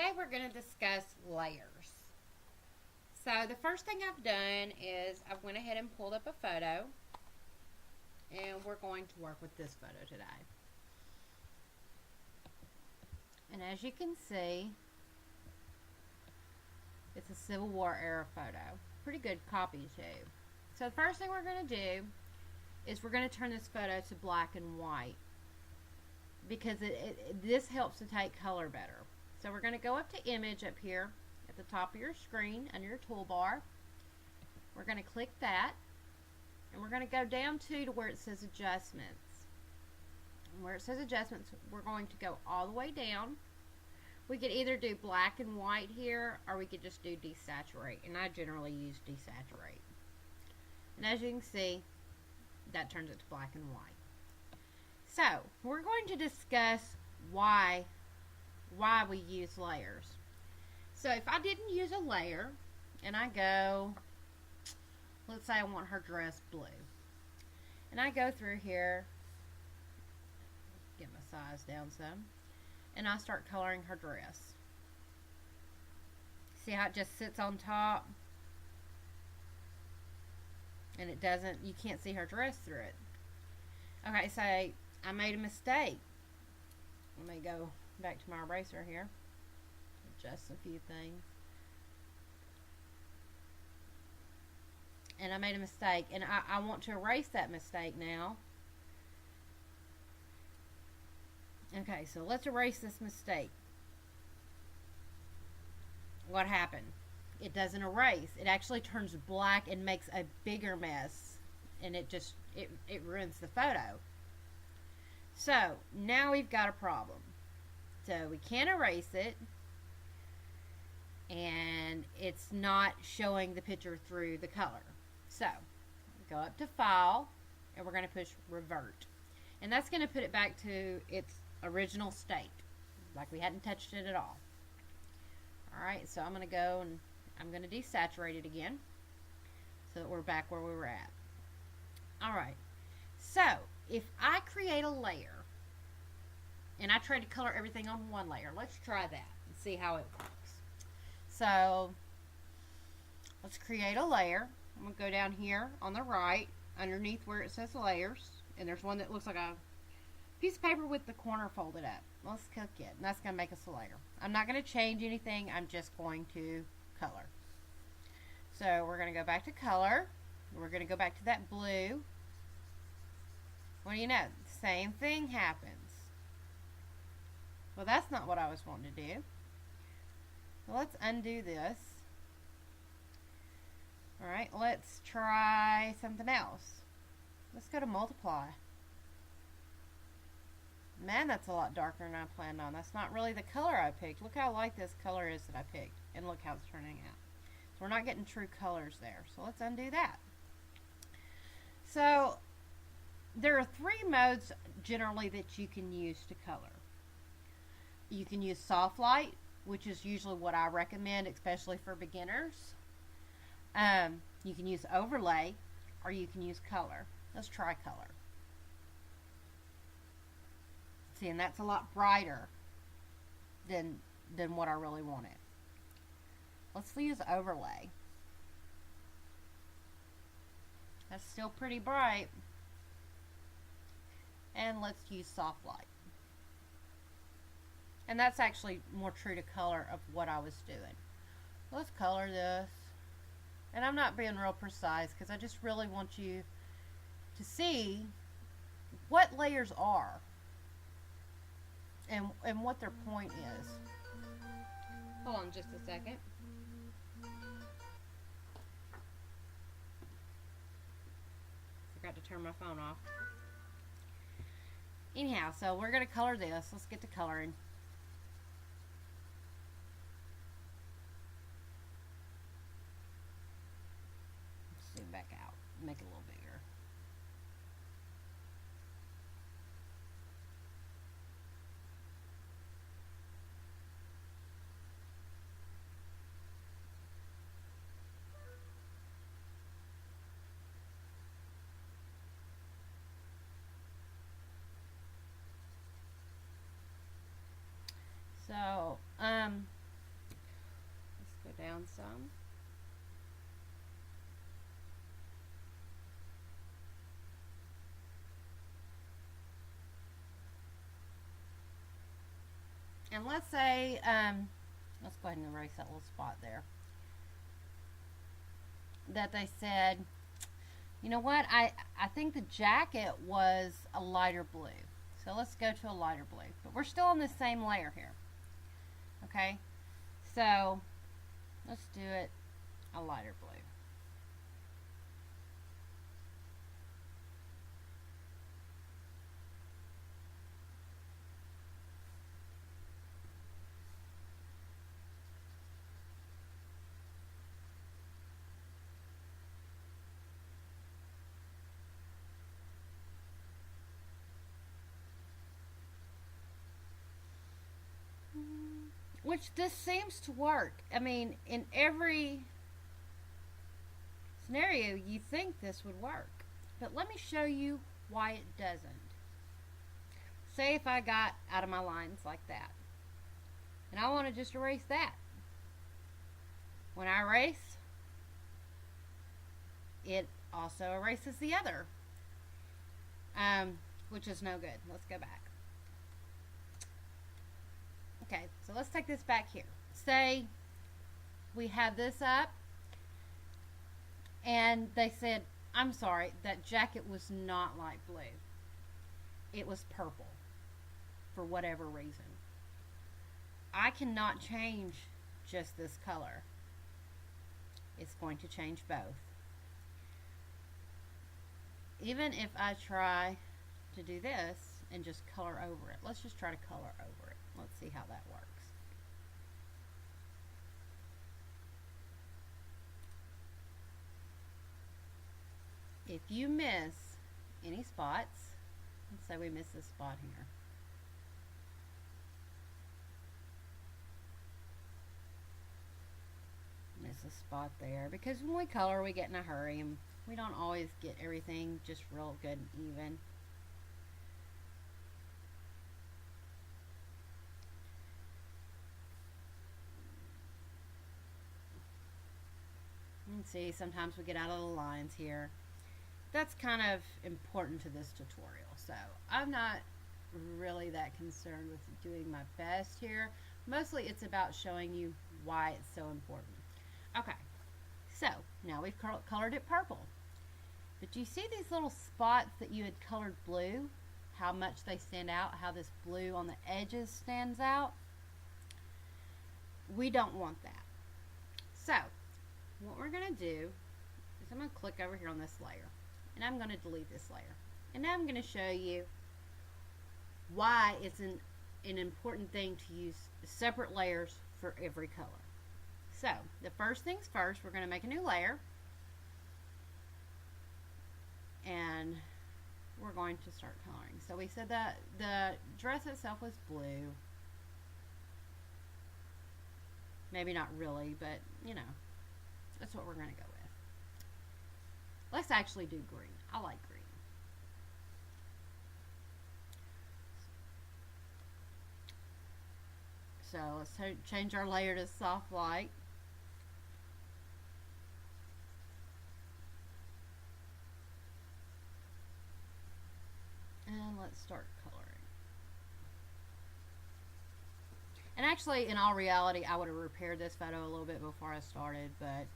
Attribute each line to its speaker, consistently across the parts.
Speaker 1: today we're going to discuss layers. So the first thing I've done is I went ahead and pulled up a photo, and we're going to work with this photo today. And as you can see, it's a Civil War era photo. Pretty good copy too. So the first thing we're going to do is we're going to turn this photo to black and white, because this helps to take color better. So we're going to go up to image up here at the top of your screen under your toolbar. We're going to click that, and we're going to go down to where it says adjustments. And where it says adjustments, we're going to go all the way down. We could either do black and white here, or we could just do desaturate, and I generally use desaturate. And as you can see, that turns it to black and white. So we're going to discuss why we use layers. So if I didn't use a layer, and I go, let's say I want her dress blue, and I go through here, get my size down some, and I start coloring her dress. See how it just sits on top, and it doesn't, you can't see her dress through it. Okay, so I made a mistake. Let me go back to my eraser here, adjust a few things. And I made a mistake, and I want to erase that mistake now. Okay, so let's erase this mistake. What happened? It doesn't erase. It actually turns black and makes a bigger mess, and it ruins the photo. So now we've got a problem. So we can't erase it, and it's not showing the picture through the color. So go up to File, and we're going to push Revert, and that's going to put it back to its original state, like we hadn't touched it at all. Alright, so I'm going to go and I'm going to desaturate it again, so that we're back where we were at. Alright, so if I create a layer and I try to color everything on one layer, let's try that and see how it works. So let's create a layer. I'm going to go down here on the right underneath where it says layers, and there's one that looks like a piece of paper with the corner folded up. Let's click it, and that's going to make us a layer. I'm not going to change anything. I'm just going to color. So we're going to go back to color. We're going to go back to that blue. What do you know? Same thing happens. Well, that's not what I was wanting to do. So let's undo this. Alright, let's try something else. Let's go to multiply. Man, that's a lot darker than I planned on. That's not really the color I picked. Look how light this color is that I picked, and look how it's turning out. So we're not getting true colors there. So let's undo that. So there are three modes generally that you can use to color. You can use soft light, which is usually what I recommend, especially for beginners. You can use overlay, or you can use color. Let's try color. See, and that's a lot brighter than what I really wanted. Let's use overlay. That's still pretty bright. And let's use soft light. And that's actually more true to color of what I was doing. Let's color this. And I'm not being real precise because I just really want you to see what layers are and what their point is. Hold on just a second. Forgot to turn my phone off. Anyhow, so we're going to color this. Let's get to coloring. Zoom back out. Make it a little bigger. So, on some. And let's say, let's go ahead and erase that little spot there. That they said, you know what, I think the jacket was a lighter blue. So let's go to a lighter blue. But we're still on the same layer here. Okay? So let's do it a lighter blue. Which this seems to work. I mean, in every scenario, you think this would work. But let me show you why it doesn't. Say if I got out of my lines like that. And I want to just erase that. When I erase, it also erases the other. Which is no good. Let's go back. Okay, so let's take this back here. Say we have this up and they said, I'm sorry, that jacket was not light blue. It was purple for whatever reason. I cannot change just this color. It's going to change both. Even if I try to do this and just color over it. Let's just try to color over it. Let's see how that works. If you miss any spots, let's say we miss this spot here. Miss a spot there, because when we color we get in a hurry and we don't always get everything just real good and even. And see, sometimes we get out of the lines here. That's kind of important to this tutorial, so I'm not really that concerned with doing my best here. Mostly it's about showing you why it's so important. Okay, so now we've colored it purple. But do you see these little spots that you had colored blue? How much they stand out, how this blue on the edges stands out? We don't want that. So, what we're going to do is I'm going to click over here on this layer. And I'm going to delete this layer. And now I'm going to show you why it's an important thing to use separate layers for every color. So, the first things first, we're going to make a new layer. And we're going to start coloring. So we said that the dress itself was blue. Maybe not really, but you know, that's what we're going to go with. Let's actually do green. I like green. So let's change our layer to soft light. And let's start coloring. And actually, in all reality, I would have repaired this photo a little bit before I started, but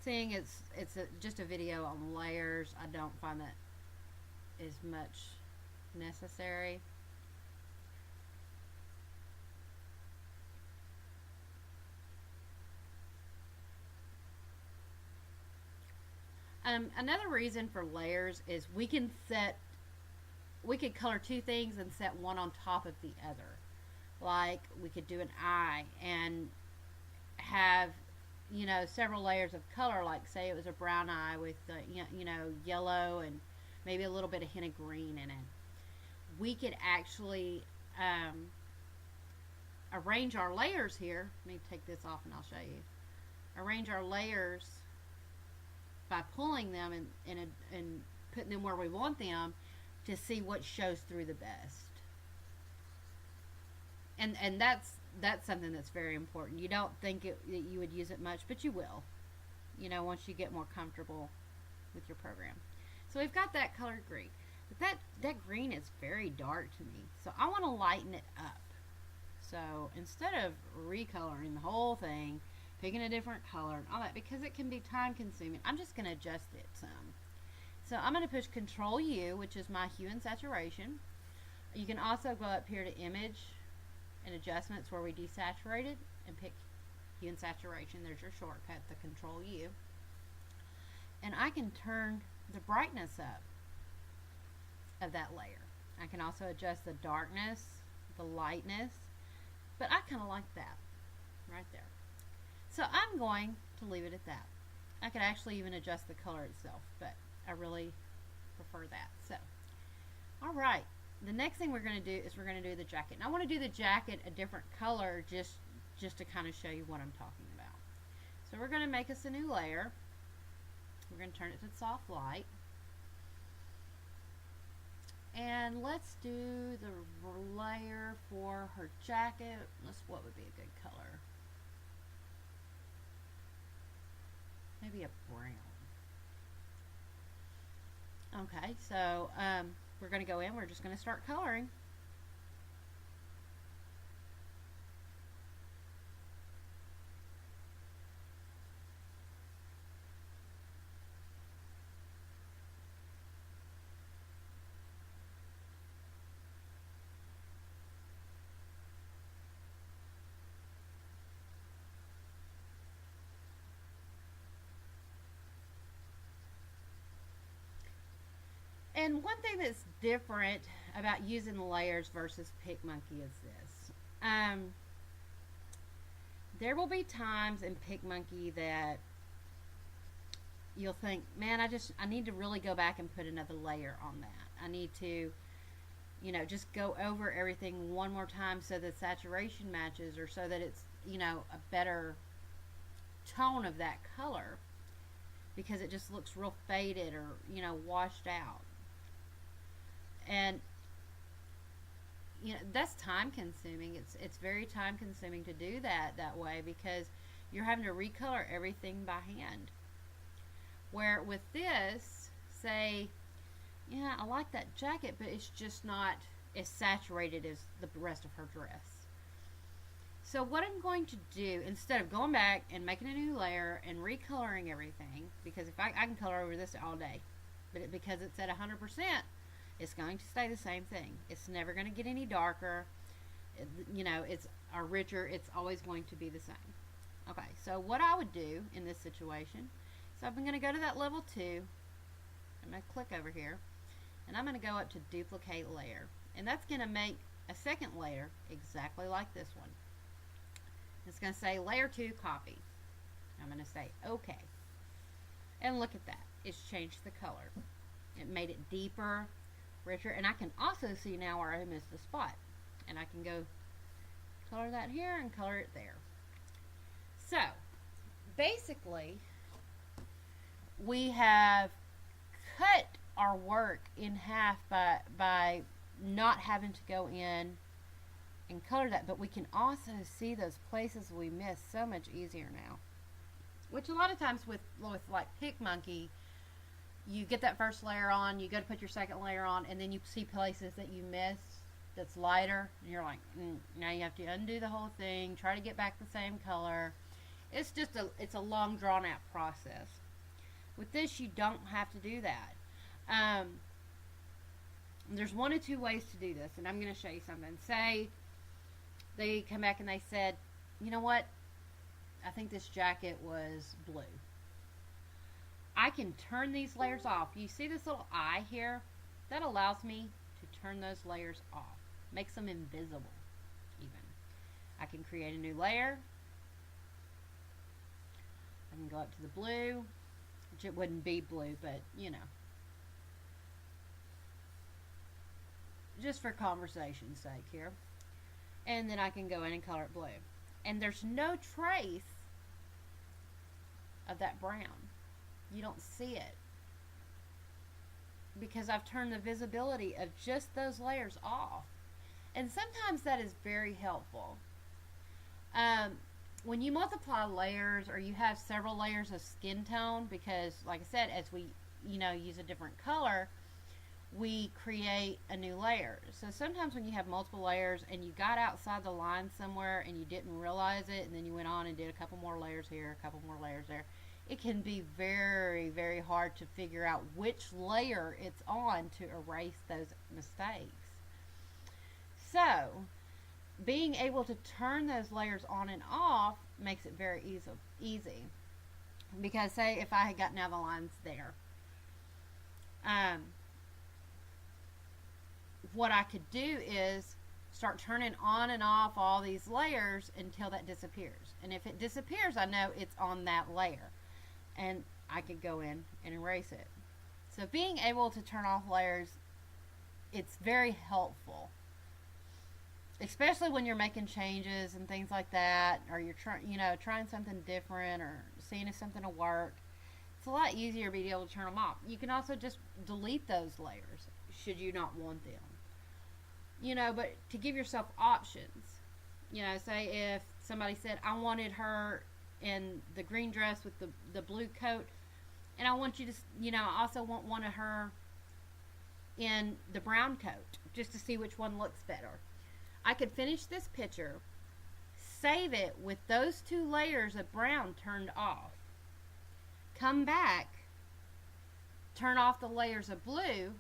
Speaker 1: seeing it's just a video on layers, I don't find that as much necessary. Another reason for layers is we could color two things and set one on top of the other. Like we could do an eye and have, you know, several layers of color. Like say it was a brown eye with you know, yellow and maybe a little bit of hint of green in it. We could actually arrange our layers here. Let me take this off and I'll show you. Arrange our layers by pulling them and putting them where we want them to see what shows through the best. And that's something that's very important. You don't think that you would use it much, but you will, once you get more comfortable with your program. So we've got that colored green. But that green is very dark to me. So I want to lighten it up. So instead of recoloring the whole thing, picking a different color and all that, because it can be time consuming, I'm just going to adjust it some. So I'm going to push Control U, which is my hue and saturation. You can also go up here to Image and Adjustments where we desaturated and pick hue and saturation. There's your shortcut, the Control U. And I can turn the brightness up of that layer. I can also adjust the darkness, the lightness, but I kind of like that right there. So I'm going to leave it at that. I could actually even adjust the color itself, but I really prefer that. So, all right. The next thing we're going to do is we're going to do the jacket. And I want to do the jacket a different color just to kind of show you what I'm talking about. So we're going to make us a new layer. We're going to turn it to soft light. And let's do the layer for her jacket. What would be a good color? Maybe a brown. Okay, so we're going to go in. We're just going to start coloring. And one thing that's different about using the layers versus PicMonkey is this. There will be times in PicMonkey that you'll think, man, I need to really go back and put another layer on that. I need to, just go over everything one more time so the saturation matches, or so that it's, a better tone of that color, because it just looks real faded or, washed out. And that's time consuming. It's very time consuming to do that way, because you're having to recolor everything by hand. Where with this, say, yeah, I like that jacket, but it's just not as saturated as the rest of her dress. So what I'm going to do, instead of going back and making a new layer and recoloring everything, because if I can color over this all day, but because it's at 100%, it's going to stay the same thing. It's never going to get any darker. It's richer. It's always going to be the same. Okay, so what I would do in this situation, so I'm going to go to that level 2. I'm going to click over here, and I'm going to go up to Duplicate Layer. And that's going to make a second layer exactly like this one. It's going to say Layer 2 Copy. I'm going to say OK. And look at that. It's changed the color. It made it deeper, richer, and I can also see now where I missed a spot, and I can go color that here and color it there. So basically we have cut our work in half by not having to go in and color that, but we can also see those places we missed so much easier now, which a lot of times with like PicMonkey, you get that first layer on, you go to put your second layer on, and then you see places that you missed that's lighter, and you're like, now you have to undo the whole thing, try to get back the same color. It's just it's a long drawn out process. With this, you don't have to do that. There's one of two ways to do this, and I'm going to show you something. Say they come back and they said, you know what, I think this jacket was blue. I can turn these layers off. You see this little eye here? That allows me to turn those layers off. Makes them invisible even. I can create a new layer. I can go up to the blue, which it wouldn't be blue, but just for conversation's sake here. And then I can go in and color it blue. And there's no trace of that brown. You don't see it, because I've turned the visibility of just those layers off. And sometimes that is very helpful. Um, when you multiply layers or you have several layers of skin tone, because like I said, as we use a different color, we create a new layer. So sometimes when you have multiple layers and you got outside the line somewhere and you didn't realize it, and then you went on and did a couple more layers here, a couple more layers there, it can be very, very hard to figure out which layer it's on to erase those mistakes. So being able to turn those layers on and off makes it very easy. Because say if I had gotten out of the lines there, um, what I could do is start turning on and off all these layers until that disappears. And if it disappears, I know it's on that layer. And I could go in and erase it. So being able to turn off layers, it's very helpful. Especially when you're making changes and things like that, or you're trying something different, or seeing if something will work. It's a lot easier to be able to turn them off. You can also just delete those layers should you not want them. But to give yourself options. Say if somebody said, I wanted her in the green dress with the blue coat, and I want you to, I also want one of her in the brown coat, just to see which one looks better. I could finish this picture, save it with those two layers of brown turned off, come back, turn off the layers of blue,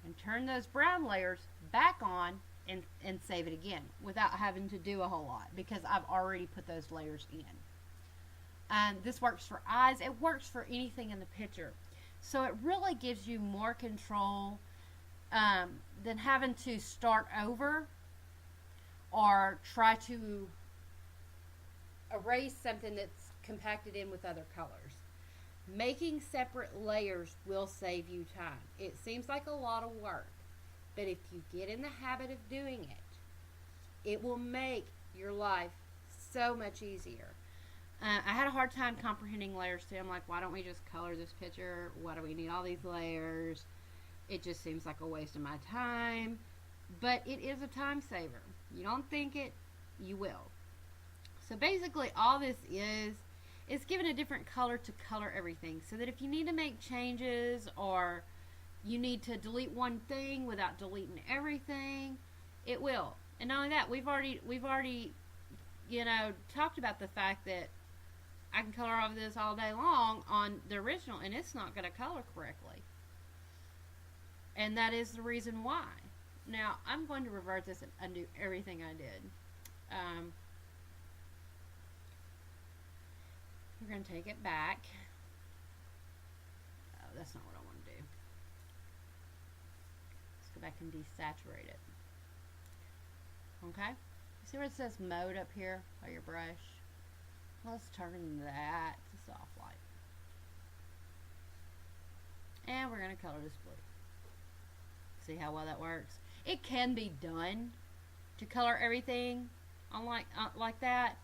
Speaker 1: and turn those brown layers back on and save it again without having to do a whole lot, because I've already put those layers in. This works for eyes. It works for anything in the picture. So it really gives you more control than having to start over or try to erase something that's compacted in with other colors. Making separate layers will save you time. It seems like a lot of work, but if you get in the habit of doing it, it will make your life so much easier. I had a hard time comprehending layers too. I'm like, why don't we just color this picture? Why do we need all these layers? It just seems like a waste of my time. But it is a time saver. You don't think it, you will. So basically all this is giving a different color to color everything, so that if you need to make changes or you need to delete one thing without deleting everything, it will. And not only that, we've already talked about the fact that I can color over this all day long on the original and it's not going to color correctly. And that is the reason why. Now, I'm going to revert this and undo everything I did. We're going to take it back. Oh, that's not what I want to do. Let's go back and desaturate it. Okay? See where it says mode up here by your brush? Let's turn that to soft light. And we're going to color this blue. See how well that works? It can be done to color everything on like that.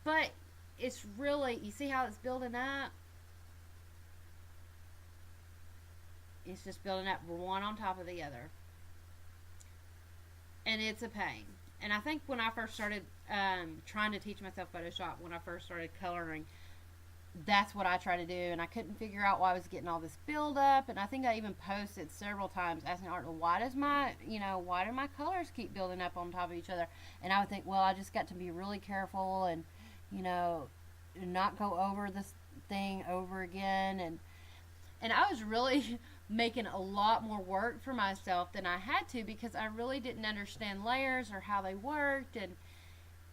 Speaker 1: But it's really, you see how it's building up? It's just building up one on top of the other. And it's a pain. And I think when I first started trying to teach myself Photoshop, when I first started coloring, that's what I tried to do. And I couldn't figure out why I was getting all this buildup. And I think I even posted several times asking Art, why do my colors keep building up on top of each other? And I would think, well, I just got to be really careful and, not go over this thing over again. And I was really making a lot more work for myself than I had to, because I really didn't understand layers or how they worked, and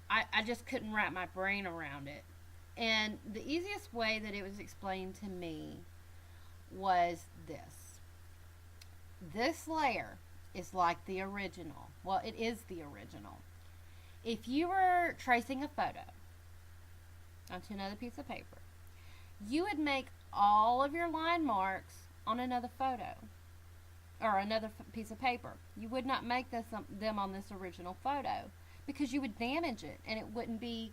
Speaker 1: I just couldn't wrap my brain around it. And the easiest way that it was explained to me was this. This layer is like the original. Well, it is the original. If you were tracing a photo onto another piece of paper, you would make all of your line marks on another photo or another piece of paper. You would not make them on this original photo, because you would damage it and it wouldn't be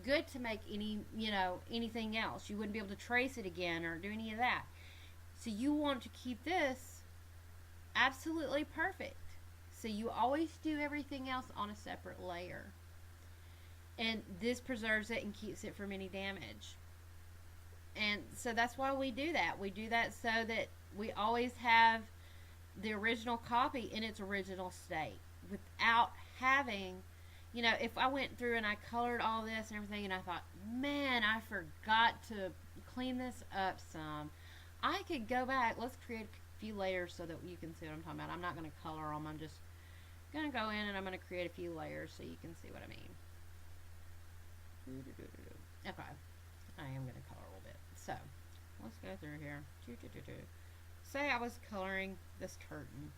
Speaker 1: good to make anything else. You wouldn't be able to trace it again or do any of that. So you want to keep this absolutely perfect. So you always do everything else on a separate layer. And this preserves it and keeps it from any damage. And so that's why we do that. We do that so that we always have the original copy in its original state without having, you know, if I went through and I colored all this and everything and I thought, man, I forgot to clean this up some, I could go back. Let's create a few layers so that you can see what I'm talking about. I'm not going to color them. I'm just going to go in and I'm going to create a few layers so you can see what I mean. Okay. I am going to color a little bit. So, let's go through here. Say I was coloring this curtain.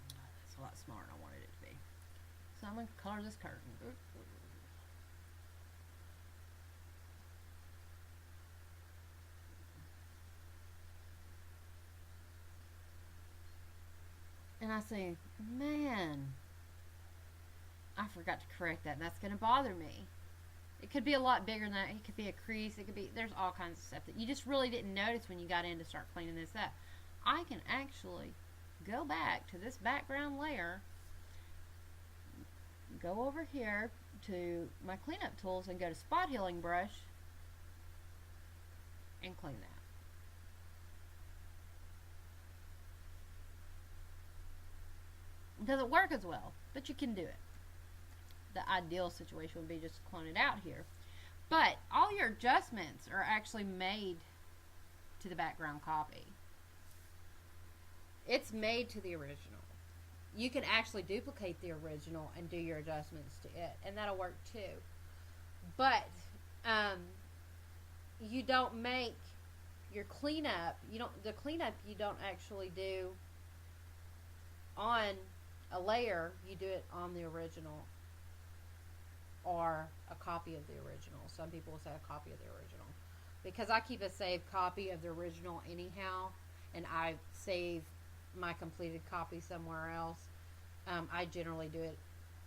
Speaker 1: That's a lot smaller than I wanted it to be. So I'm going to color this curtain. And I say, man, I forgot to correct that. And that's going to bother me. It could be a lot bigger than that. It could be a crease. It could be, there's all kinds of stuff that you just really didn't notice when you got in to start cleaning this up. I can actually go back to this background layer, go over here to my cleanup tools and go to spot healing brush and clean that. It doesn't work as well, but you can do it. The ideal situation would be just clone it out here. But all your adjustments are actually made to the background copy. It's made to the original. You can actually duplicate the original and do your adjustments to it, and that'll work too. But you don't make your cleanup. The cleanup you don't actually do on a layer. You do it on the original. Or a copy of the original. Some people will say a copy of the original. Because I keep a saved copy of the original anyhow, and I save my completed copy somewhere else, I generally do it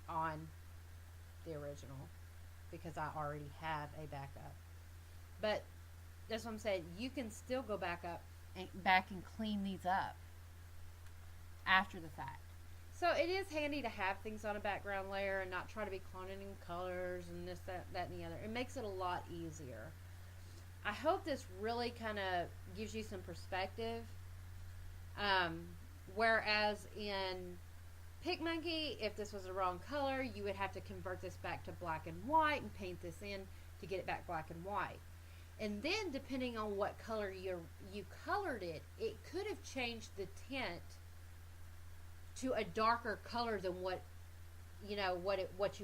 Speaker 1: on the original because I already have a backup. But that's what I'm saying. You can still go back and clean these up after the fact. So it is handy to have things on a background layer and not try to be cloning in colors and this, that, and the other. It makes it a lot easier. I hope this really kind of gives you some perspective. Whereas in picmonkey, if this was the wrong color, you would have to convert this back to black and white and paint this in to get it back black and white. And then depending on what color you colored it, it could have changed the tint to a darker color than what you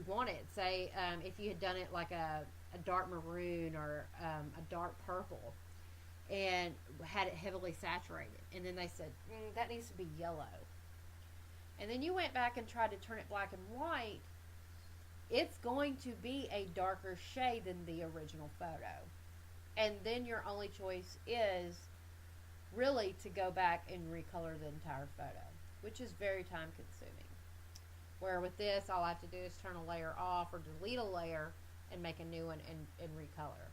Speaker 1: wanted. Say if you had done it like a dark maroon or a dark purple and had it heavily saturated, and then they said that needs to be yellow, and then you went back and tried to turn it black and white, it's going to be a darker shade than the original photo. And then your only choice is really to go back and recolor the entire photo, which is very time consuming. Where with this, all I have to do is turn a layer off or delete a layer and make a new one and recolor.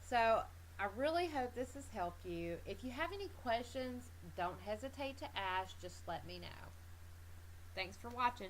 Speaker 1: So I really hope this has helped you. If you have any questions, don't hesitate to ask. Just let me know. Thanks for watching.